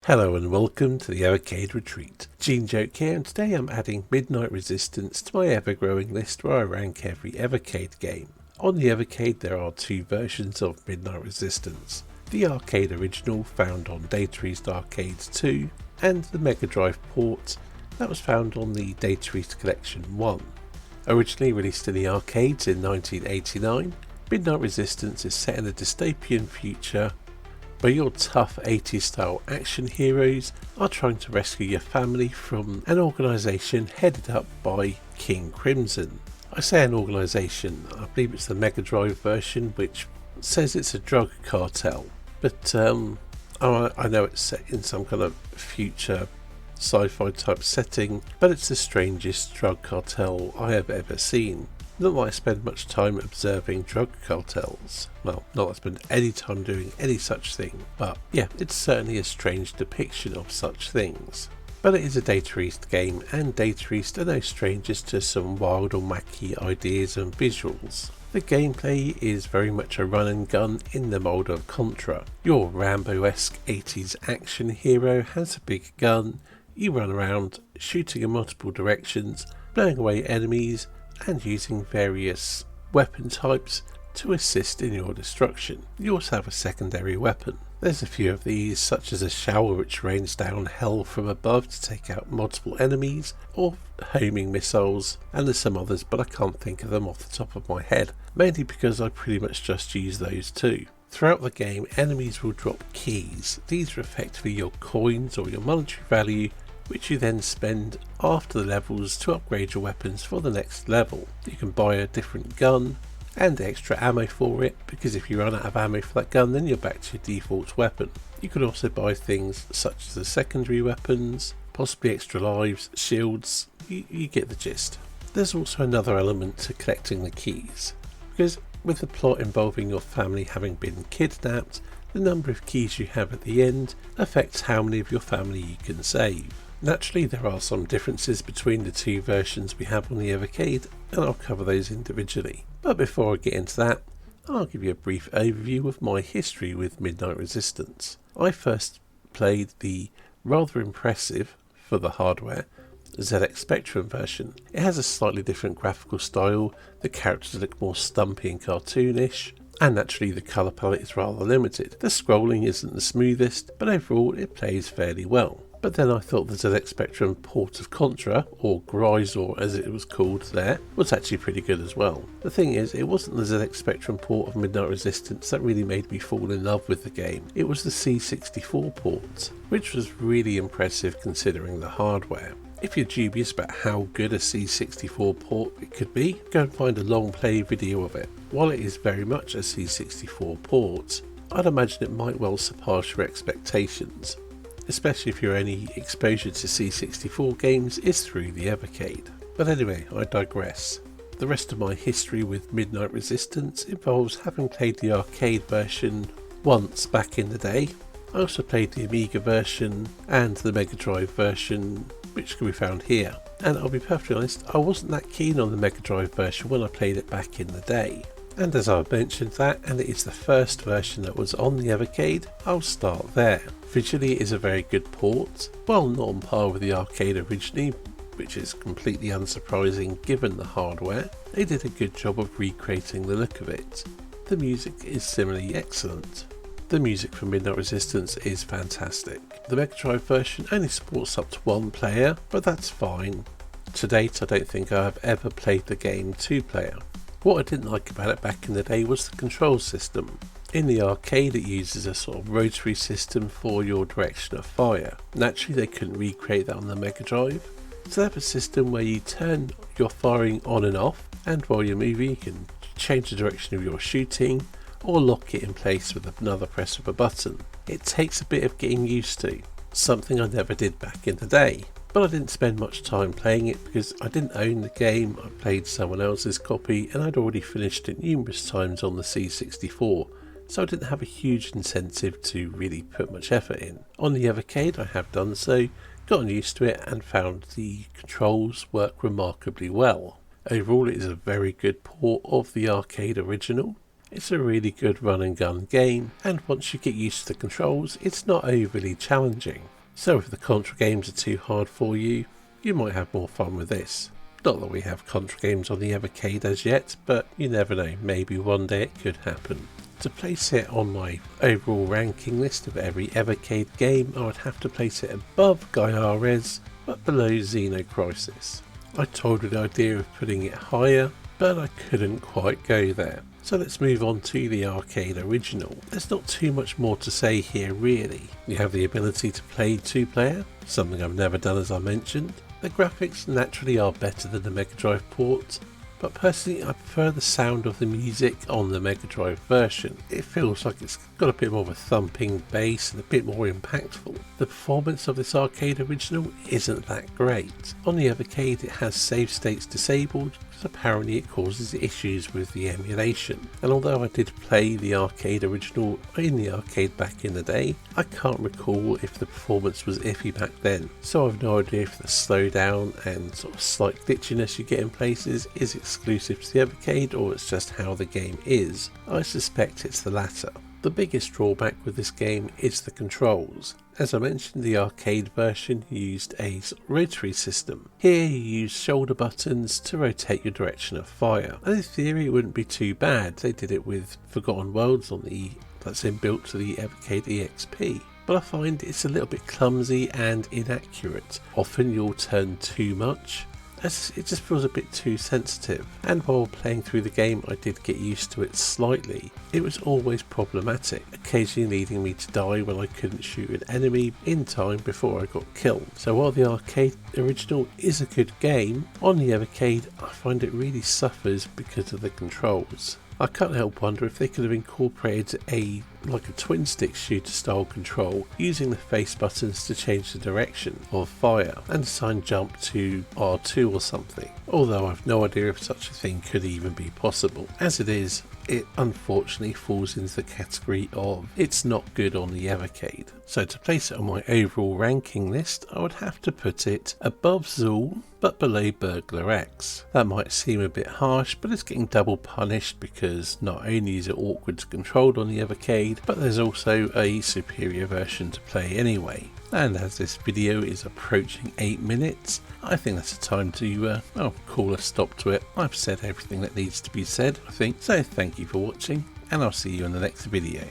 Hello and welcome to the Evercade Retreat. Gene Joke here, and today I'm adding Midnight Resistance to my ever-growing list where I rank every Evercade game. On the Evercade there are two versions of Midnight Resistance. The arcade original found on Data East Arcades 2 and the Mega Drive port that was found on the Data East Collection 1. Originally released in the arcades in 1989, Midnight Resistance is set in a dystopian future where your tough 80s style action heroes are trying to rescue your family from an organisation headed up by King Crimson. I say an organisation, I believe it's the Mega Drive version which says it's a drug cartel, but I know it's set in some kind of future sci-fi type setting, but it's the strangest drug cartel I have ever seen. Not that I spend much time observing drug cartels. Well, not that I spend any time doing any such thing, but yeah, it's certainly a strange depiction of such things. But it is a Data East game, and Data East are no strangers to some wild or wacky ideas and visuals. The gameplay is very much a run and gun in the mould of Contra. Your Rambo-esque 80s action hero has a big gun, you run around shooting in multiple directions, blowing away enemies, and using various weapon types to assist in your destruction. You also have a secondary weapon. There's a few of these, such as a shower which rains down hell from above to take out multiple enemies, or homing missiles, and there's some others but I can't think of them off the top of my head, mainly because I pretty much just use those two. Throughout the game, enemies will drop keys. These are effectively your coins or your monetary value, which you then spend after the levels to upgrade your weapons for the next level. You can buy a different gun and extra ammo for it, because if you run out of ammo for that gun then you're back to your default weapon. You can also buy things such as the secondary weapons, possibly extra lives, shields, you get the gist. There's also another element to collecting the keys, because with the plot involving your family having been kidnapped, the number of keys you have at the end affects how many of your family you can save. Naturally, there are some differences between the two versions we have on the Evercade, and I'll cover those individually. But before I get into that, I'll give you a brief overview of my history with Midnight Resistance. I first played the rather impressive, for the hardware, ZX Spectrum version. It has a slightly different graphical style, the characters look more stumpy and cartoonish, and naturally the colour palette is rather limited. The scrolling isn't the smoothest, but overall it plays fairly well. But then I thought the ZX Spectrum port of Contra, or Grisor as it was called there, was actually pretty good as well. The thing is, it wasn't the ZX Spectrum port of Midnight Resistance that really made me fall in love with the game. It was the C64 port, which was really impressive considering the hardware. If you're dubious about how good a C64 port it could be, go and find a long play video of it. While it is very much a C64 port, I'd imagine it might well surpass your expectations, especially if your only exposure to C64 games is through the Evercade. But anyway, I digress. The rest of my history with Midnight Resistance involves having played the arcade version once back in the day. I also played the Amiga version and the Mega Drive version, which can be found here. And I'll be perfectly honest, I wasn't that keen on the Mega Drive version when I played it back in the day. And as I've mentioned that, and it is the first version that was on the Evercade, I'll start there. Visually it is a very good port, while not on par with the arcade originally, which is completely unsurprising given the hardware. They did a good job of recreating the look of it. The music is similarly excellent. The music for Midnight Resistance is fantastic. The Mega Drive version only supports up to one player, but that's fine. To date I don't think I have ever played the game 2-player. What I didn't like about it back in the day was the control system. In the arcade it uses a sort of rotary system for your direction of fire. Naturally they couldn't recreate that on the Mega Drive, so they have a system where you turn your firing on and off, and while you're moving you can change the direction of your shooting or lock it in place with another press of a button. It takes a bit of getting used to, something I never did back in the day. But I didn't spend much time playing it because I didn't own the game, I played someone else's copy and I'd already finished it numerous times on the C64, so I didn't have a huge incentive to really put much effort in. On the Evercade I have done so, gotten used to it and found the controls work remarkably well. Overall it is a very good port of the arcade original. It's a really good run and gun game, and once you get used to the controls, it's not overly challenging. So if the Contra games are too hard for you, you might have more fun with this. Not that we have Contra games on the Evercade as yet, but you never know, maybe one day it could happen. To place it on my overall ranking list of every Evercade game, I would have to place it above Gaia-Res, but below Xenocrisis. I toyed with the idea of putting it higher, but I couldn't quite go there. So let's move on to the arcade original. There's not too much more to say here really. You have the ability to play 2-player, something I've never done as I mentioned. The graphics naturally are better than the Mega Drive port, but personally I prefer the sound of the music on the Mega Drive version. It feels like it's got a bit more of a thumping bass and a bit more impactful. The performance of this arcade original isn't that great. On the Evercade it has save states disabled, because apparently it causes issues with the emulation. And although I did play the arcade original in the arcade back in the day, I can't recall if the performance was iffy back then. So I've no idea if the slowdown and sort of slight glitchiness you get in places is exclusive to the Evercade or it's just how the game is. I suspect it's the latter. The biggest drawback with this game is the controls. As I mentioned, the arcade version used a rotary system. Here you use shoulder buttons to rotate your direction of fire. And in theory it wouldn't be too bad. They did it with Forgotten Worlds on that's inbuilt to the Evercade EXP. But I find it's a little bit clumsy and inaccurate. Often you'll turn too much, as it just feels a bit too sensitive, and while playing through the game I did get used to it slightly. It was always problematic, occasionally leading me to die when I couldn't shoot an enemy in time before I got killed. So while the arcade original is a good game, on the Evercade I find it really suffers because of the controls. I can't help wonder if they could have incorporated a twin stick shooter style control using the face buttons to change the direction of fire and assign jump to R2 or something, although I've no idea if such a thing could even be possible. As it is, it unfortunately falls into the category of it's not good on the Evercade. So to place it on my overall ranking list, I would have to put it above Zool but below Burglar X. That might seem a bit harsh, but it's getting double punished because not only is it awkward to control on the Evercade, but there's also a superior version to play anyway. And as this video is approaching 8 minutes, I think that's a time to call a stop to it. I've said everything that needs to be said, I think. So thank you for watching, and I'll see you in the next video.